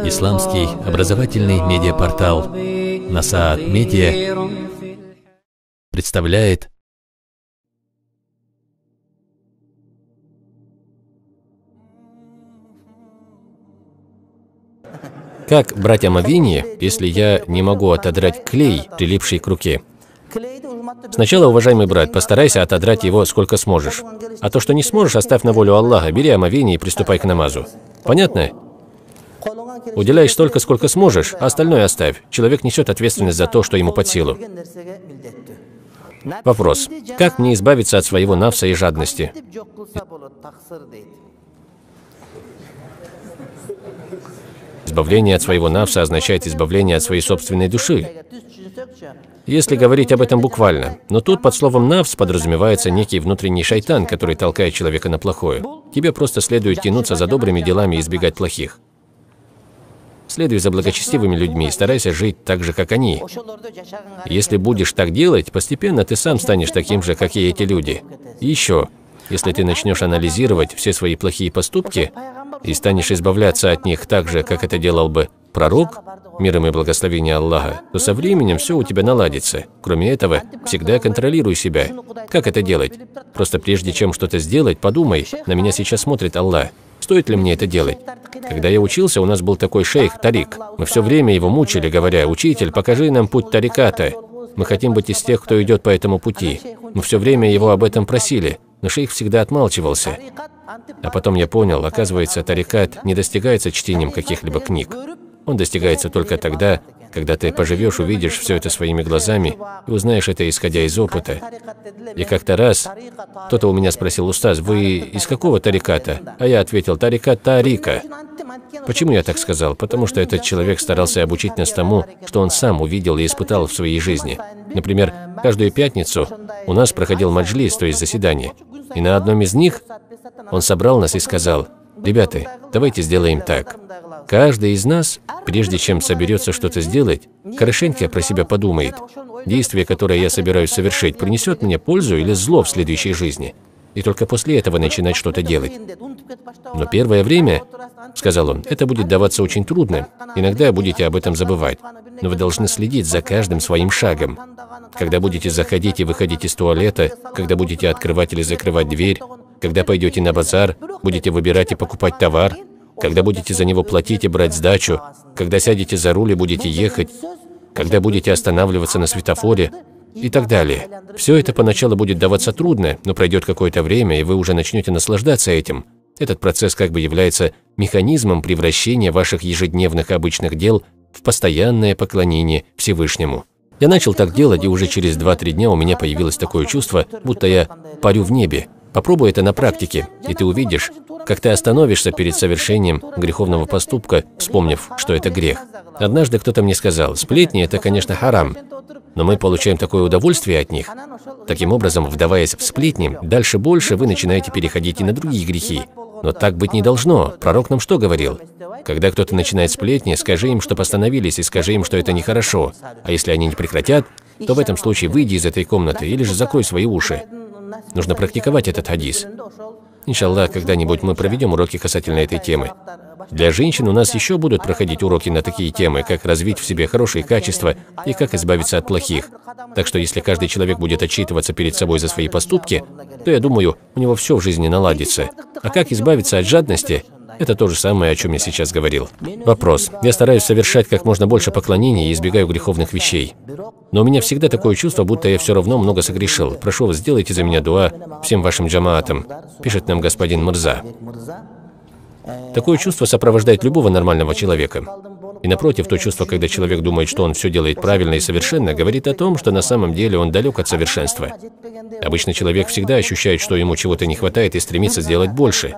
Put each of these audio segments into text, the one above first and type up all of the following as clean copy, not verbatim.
Исламский образовательный медиапортал Насаат Медиа представляет «Как брать омовение, если я не могу отодрать клей, прилипший к руке?» Сначала, уважаемый брат, постарайся отодрать его сколько сможешь. А то, что не сможешь, оставь на волю Аллаха, бери омовение и приступай к намазу. Понятно? Уделяй столько, сколько сможешь, а остальное оставь. Человек несет ответственность за то, что ему под силу. Вопрос. Как мне избавиться от своего нафса и жадности? Избавление от своего нафса означает избавление от своей собственной души. Если говорить об этом буквально. Но тут под словом «нафс» подразумевается некий внутренний шайтан, который толкает человека на плохое. Тебе просто следует тянуться за добрыми делами и избегать плохих. Следуй за благочестивыми людьми и старайся жить так же, как они. Если будешь так делать, постепенно ты сам станешь таким же, как и эти люди. И еще, если ты начнешь анализировать все свои плохие поступки и станешь избавляться от них так же, как это делал бы пророк, мир им и благословение Аллаха, то со временем все у тебя наладится. Кроме этого, всегда контролируй себя. Как это делать? Просто прежде чем что-то сделать, подумай, на меня сейчас смотрит Аллах. Стоит ли мне это делать? Когда я учился, у нас был такой шейх Тарик. Мы все время его мучили, говоря: «Учитель, покажи нам путь тариката. Мы хотим быть из тех, кто идет по этому пути». Мы все время его об этом просили, но шейх всегда отмалчивался. А потом я понял, оказывается, тарикат не достигается чтением каких-либо книг. Он достигается только тогда, когда ты поживешь, увидишь все это своими глазами и узнаешь это, исходя из опыта. И как-то раз кто-то у меня спросил: «Устаз, вы из какого тариката?» А я ответил: «Тарикат Тарика». Почему я так сказал? Потому что этот человек старался обучить нас тому, что он сам увидел и испытал в своей жизни. Например, каждую пятницу у нас проходил маджлис, то есть заседание. И на одном из них он собрал нас и сказал: «Ребята, давайте сделаем так. Каждый из нас, прежде чем соберется что-то сделать, хорошенько про себя подумает. Действие, которое я собираюсь совершить, принесет мне пользу или зло в следующей жизни. И только после этого начинать что-то делать. Но первое время, — сказал он, — это будет даваться очень трудно. Иногда будете об этом забывать. Но вы должны следить за каждым своим шагом. Когда будете заходить и выходить из туалета, когда будете открывать или закрывать дверь, когда пойдете на базар, будете выбирать и покупать товар, когда будете за него платить и брать сдачу, когда сядете за руль и будете ехать, когда будете останавливаться на светофоре и так далее. Все это поначалу будет даваться трудно, но пройдет какое-то время, и вы уже начнете наслаждаться этим. Этот процесс как бы является механизмом превращения ваших ежедневных обычных дел в постоянное поклонение Всевышнему. Я начал так делать, и уже через 2-3 дня у меня появилось такое чувство, будто я парю в небе. Попробуй это на практике, и ты увидишь, как ты остановишься перед совершением греховного поступка, вспомнив, что это грех. Однажды кто-то мне сказал: «Сплетни – это, конечно, харам, но мы получаем такое удовольствие от них». Таким образом, вдаваясь в сплетни, дальше больше вы начинаете переходить и на другие грехи. Но так быть не должно. Пророк нам что говорил? Когда кто-то начинает сплетни, скажи им, что остановились, и скажи им, что это нехорошо. А если они не прекратят, то в этом случае выйди из этой комнаты или же закрой свои уши. Нужно практиковать этот хадис. Иншаллах, когда-нибудь мы проведем уроки касательно этой темы. Для женщин у нас еще будут проходить уроки на такие темы, как развить в себе хорошие качества и как избавиться от плохих. Так что если каждый человек будет отчитываться перед собой за свои поступки, то, я думаю, у него все в жизни наладится. А как избавиться от жадности? Это то же самое, о чем я сейчас говорил. Вопрос. Я стараюсь совершать как можно больше поклонений и избегаю греховных вещей. Но у меня всегда такое чувство, будто я все равно много согрешил. Прошу вас, сделайте за меня дуа всем вашим джамаатам, пишет нам господин Мирза. Такое чувство сопровождает любого нормального человека. И напротив, то чувство, когда человек думает, что он все делает правильно и совершенно, говорит о том, что на самом деле он далек от совершенства. Обычно человек всегда ощущает, что ему чего-то не хватает и стремится сделать больше.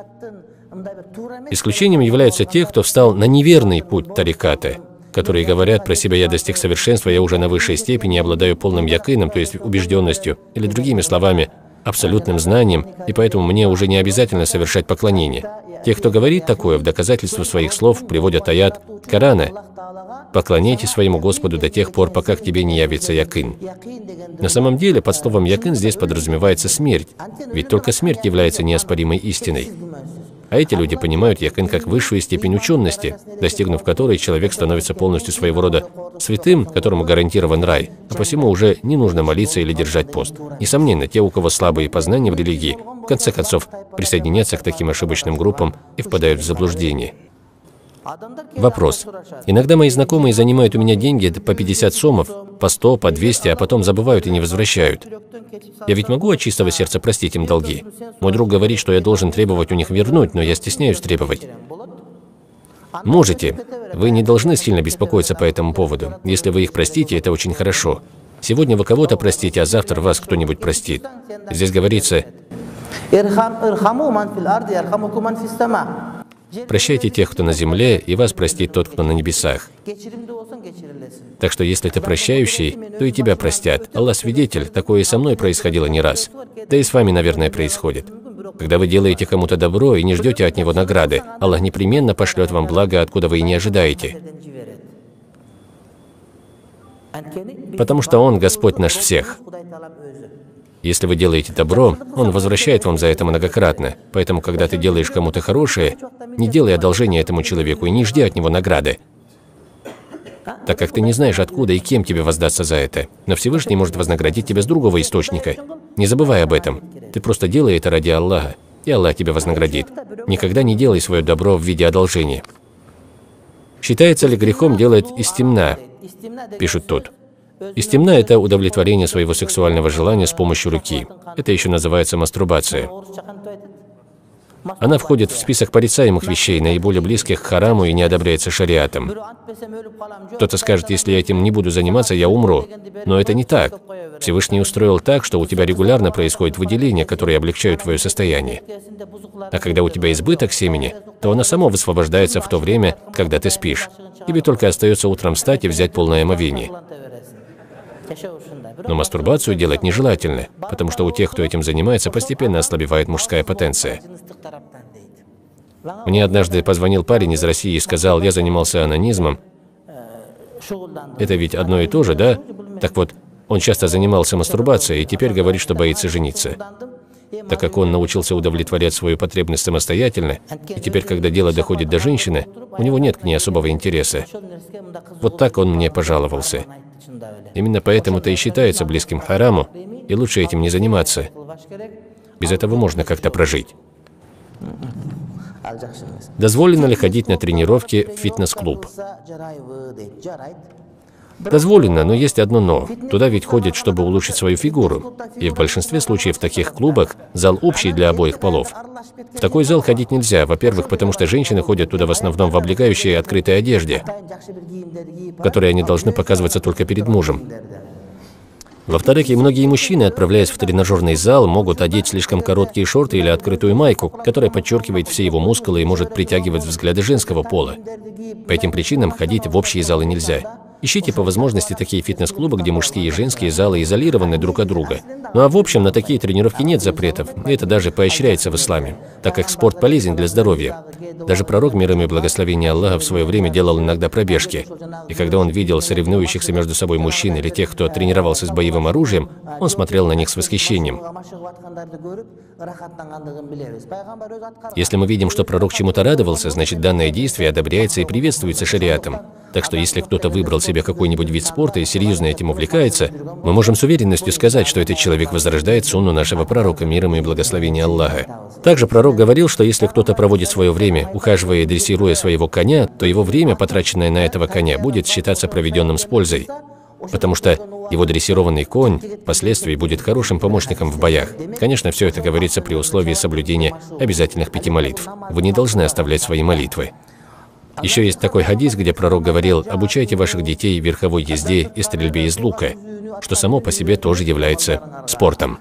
Исключением являются те, кто встал на неверный путь тариката, которые говорят про себя: «Я достиг совершенства, я уже на высшей степени, обладаю полным якином», то есть убежденностью, или другими словами, абсолютным знанием, и поэтому мне уже не обязательно совершать поклонение. Те, кто говорит такое, в доказательство своих слов приводят аят Корана: «Поклоняйтесь своему Господу до тех пор, пока к тебе не явится якин». На самом деле, под словом якин здесь подразумевается смерть, ведь только смерть является неоспоримой истиной. А эти люди понимают якин как высшую степень учености, достигнув которой человек становится полностью своего рода святым, которому гарантирован рай, а посему уже не нужно молиться или держать пост. Несомненно, те, у кого слабые познания в религии, в конце концов присоединятся к таким ошибочным группам и впадают в заблуждение. Вопрос. Иногда мои знакомые занимают у меня деньги по 50 сомов, по 100, по 200, а потом забывают и не возвращают. Я ведь могу от чистого сердца простить им долги? Мой друг говорит, что я должен требовать у них вернуть, но я стесняюсь требовать. Можете. Вы не должны сильно беспокоиться по этому поводу. Если вы их простите, это очень хорошо. Сегодня вы кого-то простите, а завтра вас кто-нибудь простит. Здесь говорится: прощайте тех, кто на земле, и вас простит тот, кто на небесах. Так что если ты прощающий, то и тебя простят. Аллах свидетель, такое и со мной происходило не раз. Да и с вами, наверное, происходит. Когда вы делаете кому-то добро и не ждете от него награды, Аллах непременно пошлет вам благо, откуда вы и не ожидаете. Потому что Он Господь наш всех. Если вы делаете добро, Он возвращает вам за это многократно. Поэтому, когда ты делаешь кому-то хорошее, не делай одолжения этому человеку и не жди от него награды, так как ты не знаешь, откуда и кем тебе воздастся за это. Но Всевышний может вознаградить тебя с другого источника. Не забывай об этом. Ты просто делай это ради Аллаха, и Аллах тебя вознаградит. Никогда не делай свое добро в виде одолжения. Считается ли грехом делать истимна? Пишут тут. Истимна – это удовлетворение своего сексуального желания с помощью руки. Это еще называется мастурбация. Она входит в список порицаемых вещей, наиболее близких к хараму и не одобряется шариатом. Кто-то скажет: если я этим не буду заниматься, я умру. Но это не так. Всевышний устроил так, что у тебя регулярно происходит выделение, которые облегчают твое состояние. А когда у тебя избыток семени, то оно само высвобождается в то время, когда ты спишь. Тебе только остается утром встать и взять полное омовение. Но мастурбацию делать нежелательно, потому что у тех, кто этим занимается, постепенно ослабевает мужская потенция. Мне однажды позвонил парень из России и сказал: я занимался онанизмом. Это ведь одно и то же, да? Так вот, он часто занимался мастурбацией и теперь говорит, что боится жениться. Так как он научился удовлетворять свою потребность самостоятельно, и теперь, когда дело доходит до женщины, у него нет к ней особого интереса. Вот так он мне пожаловался. Именно поэтому-то и считается близким к хараму, и лучше этим не заниматься. Без этого можно как-то прожить. Дозволено ли ходить на тренировки в фитнес-клуб? Дозволено, но есть одно «но». Туда ведь ходят, чтобы улучшить свою фигуру. И в большинстве случаев в таких клубах зал общий для обоих полов. В такой зал ходить нельзя, во-первых, потому что женщины ходят туда в основном в облегающей открытой одежде, в которой они должны показываться только перед мужем. Во-вторых, и многие мужчины, отправляясь в тренажерный зал, могут одеть слишком короткие шорты или открытую майку, которая подчеркивает все его мускулы и может притягивать взгляды женского пола. По этим причинам ходить в общие залы нельзя. Ищите по возможности такие фитнес-клубы, где мужские и женские залы изолированы друг от друга. Ну а в общем, на такие тренировки нет запретов, и это даже поощряется в исламе, так как спорт полезен для здоровья. Даже пророк, мир ему и благословение Аллаха, в свое время делал иногда пробежки. И когда он видел соревнующихся между собой мужчин или тех, кто тренировался с боевым оружием, он смотрел на них с восхищением. Если мы видим, что пророк чему-то радовался, значит, данное действие одобряется и приветствуется шариатом. Так что если кто-то выбрал себе какой-нибудь вид спорта и серьезно этим увлекается, мы можем с уверенностью сказать, что этот человек возрождает сунну нашего пророка, мир ему и благословение Аллаха. Также пророк говорил, что если кто-то проводит свое время, ухаживая и дрессируя своего коня, то его время, потраченное на этого коня, будет считаться проведенным с пользой. Потому что его дрессированный конь впоследствии будет хорошим помощником в боях. Конечно, все это говорится при условии соблюдения обязательных 5 молитв. Вы не должны оставлять свои молитвы. Еще есть такой хадис, где пророк говорил: обучайте ваших детей верховой езде и стрельбе из лука, что само по себе тоже является спортом.